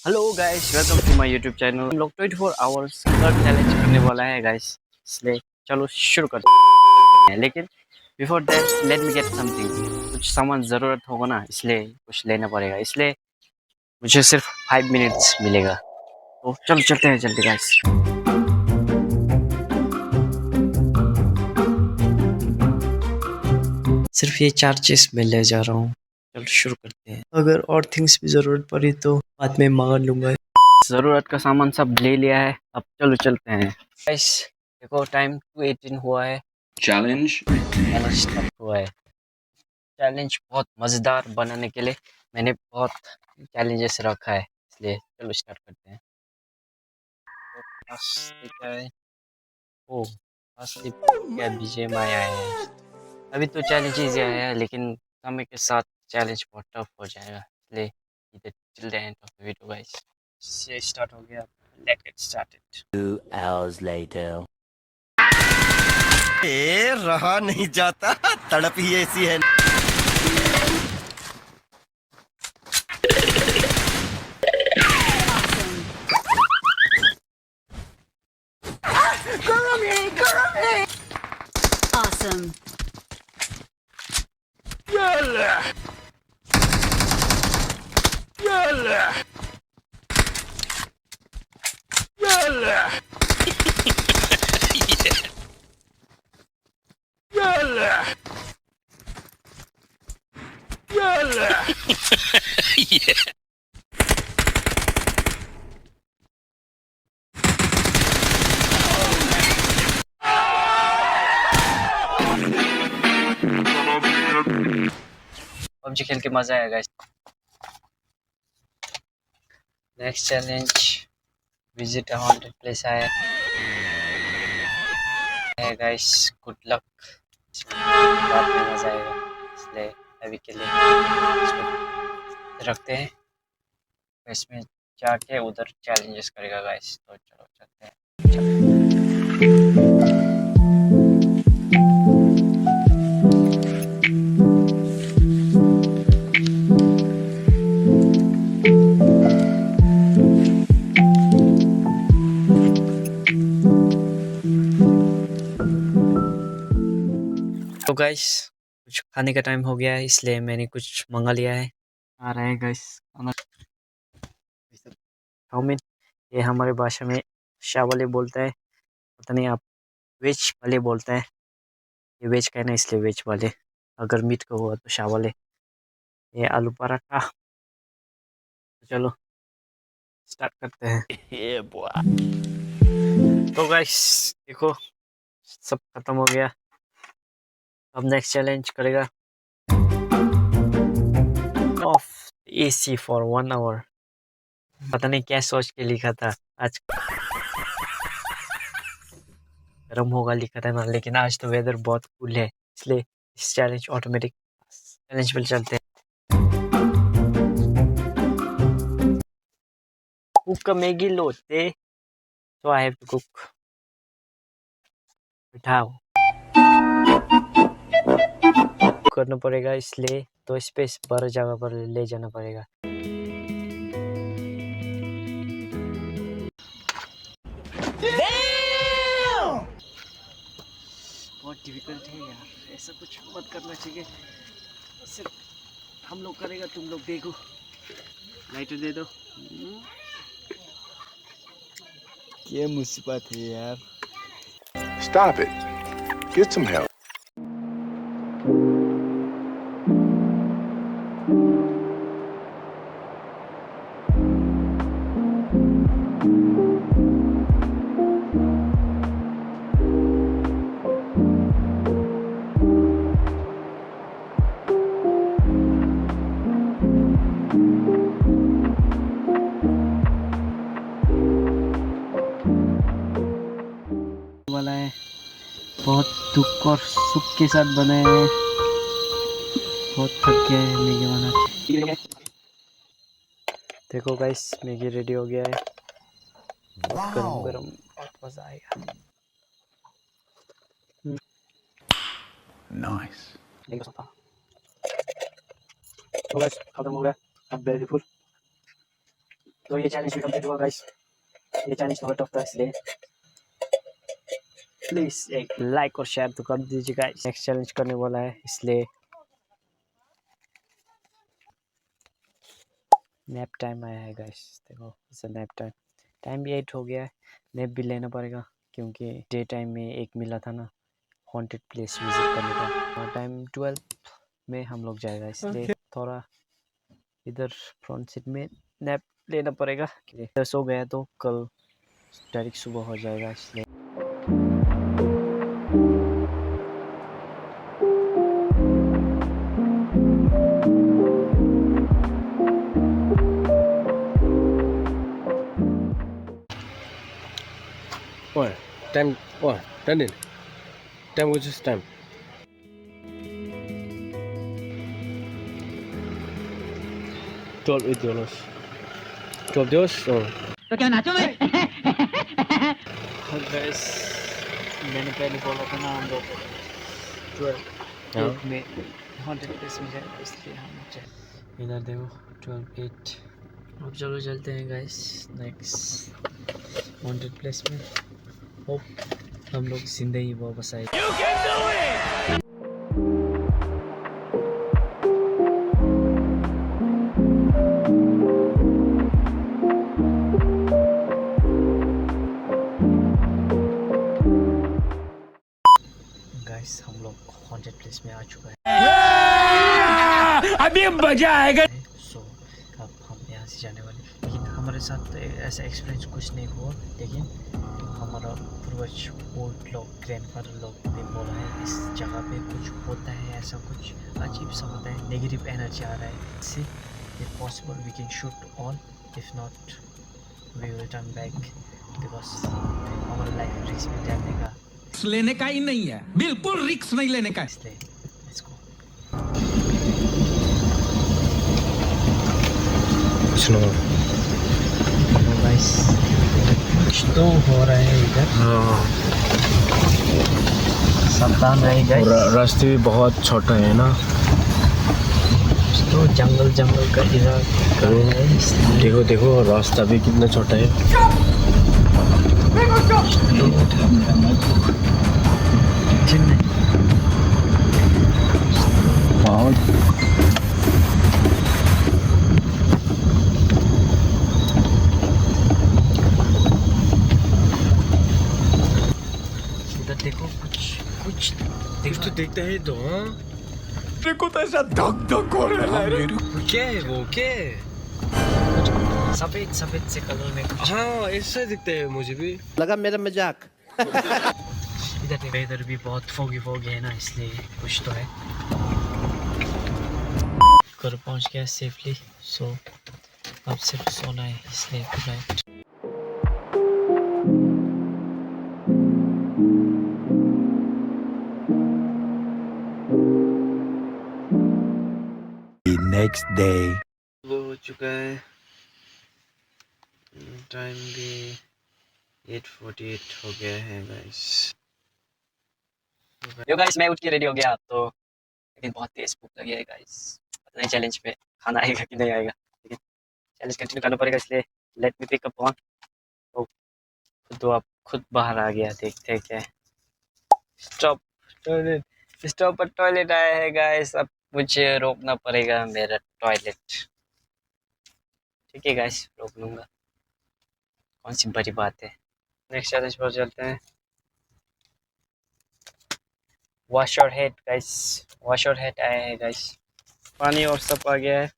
Hello guys, welcome to my YouTube channel. हम लोग 24 hours search challenge करने वाला है गाइस, इसलिए चलो शुरू करते हैं। लेकिन before that let me get something. कुछ सामान ज़रूरत होगा ना, इसलिए कुछ लेना पड़ेगा। इसलिए मुझे सिर्फ 5 मिनट्स मिलेगा, तो चलो चलते हैं जल्दी गाइस। सिर्फ ये 4 चीज़ मैं ले जा रहा हूँ। चलो शुरू करते हैं। अगर और थिंग्स भी ज़रूरत पड़ी तो बाद में मांग लूँगा। ज़रूरत का सामान सब ले लिया है, अब चलो चलते हैं गाइस। देखो टाइम 2:18 हुआ है। चैलेंज स्टार्ट हुआ है। चैलेंज बहुत मज़ेदार बनाने के लिए मैंने बहुत चैलेंजेस रखा है, इसलिए चलो स्टार्ट करते हैं। तो फर्स्ट क्या है? ओ फर्स्ट क्या बीजेम आया है। अभी तो चैलेंज इजी आया है, लेकिन समय के साथ चैलेंज बहुत टफ हो जाएगा, इसलिए इधर चल रहे हैं तो वीडियो गाइस। ये स्टार्ट हो गया, let's get started. 2 hours later. रहा नहीं जाता, तड़प ही ऐसी है। Awesome. पबजी खेल के मजा आएगा। Next challenge visit a haunted place आया है गाइस, गुड लक। बाद में मजा आएगा, इसलिए अभी के लिए इसको रखते हैं। इसमें जाके उधर चैलेंजेस करेगा गाइस, तो चलो चलते हैं। तो गाइस कुछ खाने का टाइम हो गया है, इसलिए मैंने कुछ मंगा लिया है। आ रहा है गाइस खाना, चाउमीन। ये हमारे भाषा में शावले बोलता है, पता नहीं आप वेज वाले बोलता है। ये वेज का है ना, इसलिए वेज वाले। अगर मीट का हुआ तो शावले। ये आलू पराठा। तो चलो स्टार्ट करते हैं। Yeah, boy. तो गाइस देखो सब खत्म हो गया, अब नेक्स्ट चैलेंज करेगा। Off AC for 1 hour. पता नहीं क्या सोच के लिखा था, आज गर्म होगा लिखा था ना, लेकिन आज तो वेदर बहुत कूल है, इसलिए इस चैलेंज ऑटोमेटिक चैलेंज पे चलते हैं। कुक मैगी लोते, तो आई हैव टू कुक। बिठाओ करना पड़ेगा, इसलिए तो स्पेस बड़ा जगह पर ले जाना पड़ेगा। बहुत डिफिकल्ट है यार, ऐसा कुछ मत करना चाहिए। सिर्फ हम लोग करेगा, तुम लोग देखो। लाइटर दे दो। क्या मुसीबत है यार। Stop it. Get some help. वाला है, बहुत दुख और सुख के साथ बनाए हैं। बहुत थक गया है मैगी बना के। देखो गाइस मैगी रेडी हो गया है, बहुत गरम गरम, बहुत मजा आएगा। Nice. तो गाइस खत्म हो गया, अब वेरी फुल। तो ये चैलेंज भी कंप्लीट हुआ गाइस। ये चैलेंज बहुत टफ था, इसलिए प्लीज एक लाइक और शेयर तो कर दीजिए गाइस। नेक्स्ट चैलेंज करने वाला है, इसलिए नैप टाइम आया है गाइस। देखो इसे नैप टाइम, टाइम भी 8 हो गया है। नैप भी लेना पड़ेगा क्योंकि डे टाइम में एक मिला था ना हॉन्टेड प्लेस विजिट करने का। टाइम 12 में हम लोग जाएगा, इसलिए थोड़ा इधर फ्रंट सीट में नैप लेना पड़ेगा। सो गया तो कल डायरेक्ट सुबह हो जाएगा, इसलिए What? Time what? Done it. Time which is time? 12 $8. $12? Oh. Guys मैंने पहले बोला था ना हम लोग 12 में हॉन्टेड प्लेस में जाएगा, इसलिए हम जाए। इधर देखो 12 8। अब चलो चलते हैं गाइस नेक्स्ट हॉन्टेड प्लेस में। होप हम लोग जिंदगी वापस आए। गाइस हम लोग हॉन्टेड प्लेस में आ चुका है। अभी मजा आएगा। सो अब हम यहाँ से जाने वाले, लेकिन हमारे साथ तो ऐसा एक्सपीरियंस कुछ नहीं हुआ, लेकिन हमारा पूर्वज ओल्ड लोग ग्रैंडफादर लोग ने बोला है इस जगह पे कुछ होता है, ऐसा कुछ अजीब सा होता है, नेगेटिव एनर्जी आ रहा है। इससे if possible we can shoot all, if not we will turn back, because हमारा लाइफ रिस्क में डालने का लेने का ही नहीं है, बिल्कुल रिस्क नहीं लेने का। इसलिए लेट्स गो। Snow. गाइस कुछ तो हो रहा है इधर, सावधान रहे गाइस। रास्ते भी बहुत छोटा है ना। तो जंगल जंगल का इलाका है, इसलिए देखो देखो रास्ता भी कितना छोटा है। इधर देखो कुछ कुछ कुछ तो देखता है तो हाँ। देखो तो ऐसा धक धक हो रहा है। क्या है वो क्या है? सफेद सफेद से कलर में कुछ। हाँ ऐसा दिखता है मुझे भी। लगा मेरा मजाक। इधर देखो, इधर भी बहुत फोगी फोगी है ना, इसलिए कुछ तो है। घर पहुंच गया सेफली, सो अब सिर्फ सोना है, इसलिए good night. The next day. वो हो चुका है, टाइम भी 8:48 हो गया है गाइस। यो गाइस मैं उठ के रेडी हो गया, तो लेकिन बहुत तेज भूख लगी है गाइस। पता नहीं चैलेंज पे खाना आएगा कि नहीं आएगा, लेकिन चैलेंज कंटिन्यू करना पड़ेगा, इसलिए let me pick up on. तो आप खुद बाहर आ गया, देखते हैं क्या है। स्टॉप टॉयलेट, स्टॉप पर टॉयलेट आया है गाइस। अब मुझे रोकना पड़ेगा मेरा टॉयलेट। ठीक है गाइस, रोक लूँगा, कौन सी बड़ी बात है। नेक्स्ट चैलेंज पर चलते हैं। Wash your head guys, wash your head आया है गाइस। पानी और सब आ गया है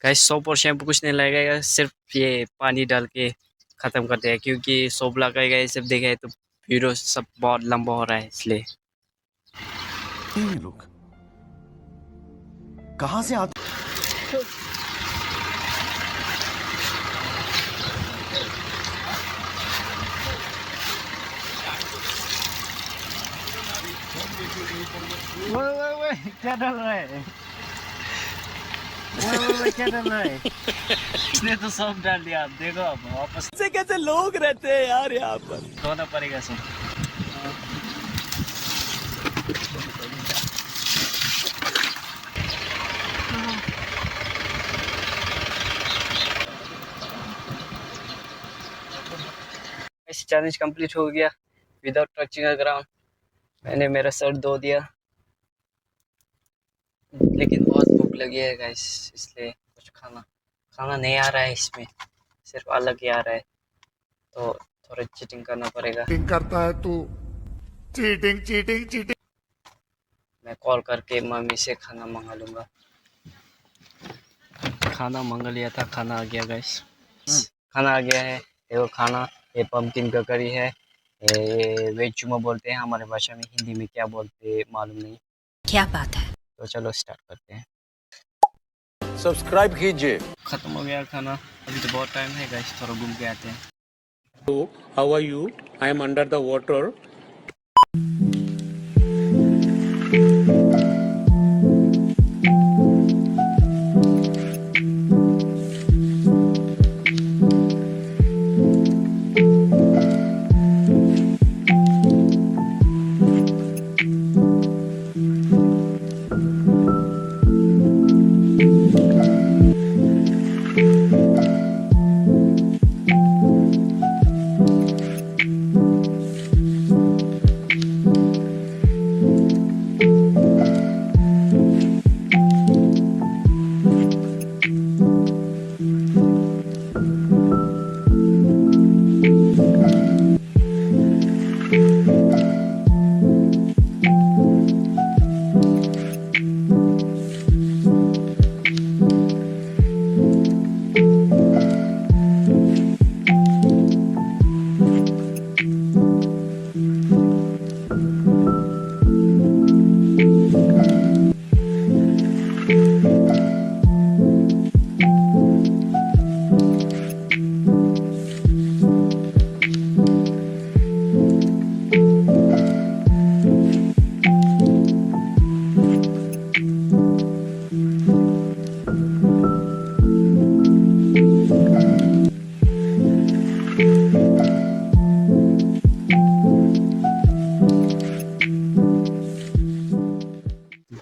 गाइस। सोप और शैम्पू कुछ नहीं लगेगा, सिर्फ ये पानी डाल के ख़त्म करते हैं, क्योंकि सोप लगाएगा ये सब देखे तो वीडियो सब बहुत लंबा हो रहा है, इसलिए। ये लोग कहाँ से आते? क्या डाल रहा है? क्या डाल रहा है? इसने तो सब डाल दिया, आप देखो अब वापस। ऐसे कैसे लोग रहते हैं यार यहाँ पर। धोना पड़ेगा सब। चैलेंज कंप्लीट हो गया विदाउट टचिंग द ग्राउंड। मैंने मेरा सर धो दिया, लेकिन बहुत भूख लगी है गाइस, इसलिए कुछ खाना नहीं आ रहा है इसमें, सिर्फ अलग ही आ रहा है, तो थोड़ा चीटिंग करना पड़ेगा। चीटिंग करता है तू, चीटिंग चीटिंग चीटिंग। मैं कॉल करके मम्मी से खाना मंगा लूँगा। खाना मंगा लिया था, खाना आ गया गाइस। खाना आ गया है, देखो खाना, ये पम्पकिन का करी है, ये वेज चूमा बोलते हैं हमारे भाषा में, हिंदी में क्या बोलते हैं मालूम नहीं। क्या बात है। तो चलो स्टार्ट करते हैं। सब्सक्राइब कीजिए। ख़त्म हो गया खाना, अभी तो बहुत टाइम है गाइस, थोड़ा घूम के आते हैं। How are you? I am under the water.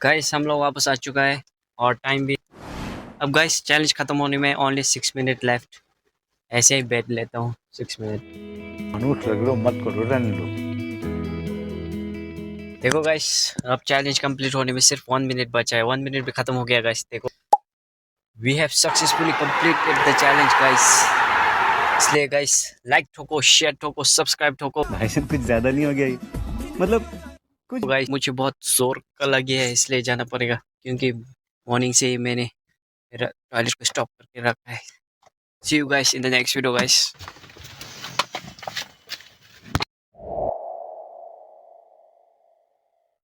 Guys हम लोग वापस आ चुका है और टाइम भी, अब गाइस चैलेंज ख़त्म होने में ओनली 6 मिनट लेफ्ट। ऐसे ही बैठ लेता हूँ 6 मिनट। मनुष्य लग लो, मत करो, रहने दो। देखो गाइस, अब चैलेंज कंप्लीट होने में सिर्फ 1 मिनट बचा है, 1 मिनट भी ख़त्म हो गया गाइस। देखो, we have successfully completed the challenge guys. इसलिए गाइस लाइक ठोको, शेयर ठोको, सब्सक्राइब ठोको। भाई साहब कुछ ज्यादा नहीं हो गया ये? मतलब कुछ गाइस मुझे बहुत जोर का लगी है, इसलिए जाना पड़ेगा, क्योंकि मॉर्निंग से ही मैंने मेरा टॉयलेट को स्टॉप करके रखा है। See you guys in the next video guys.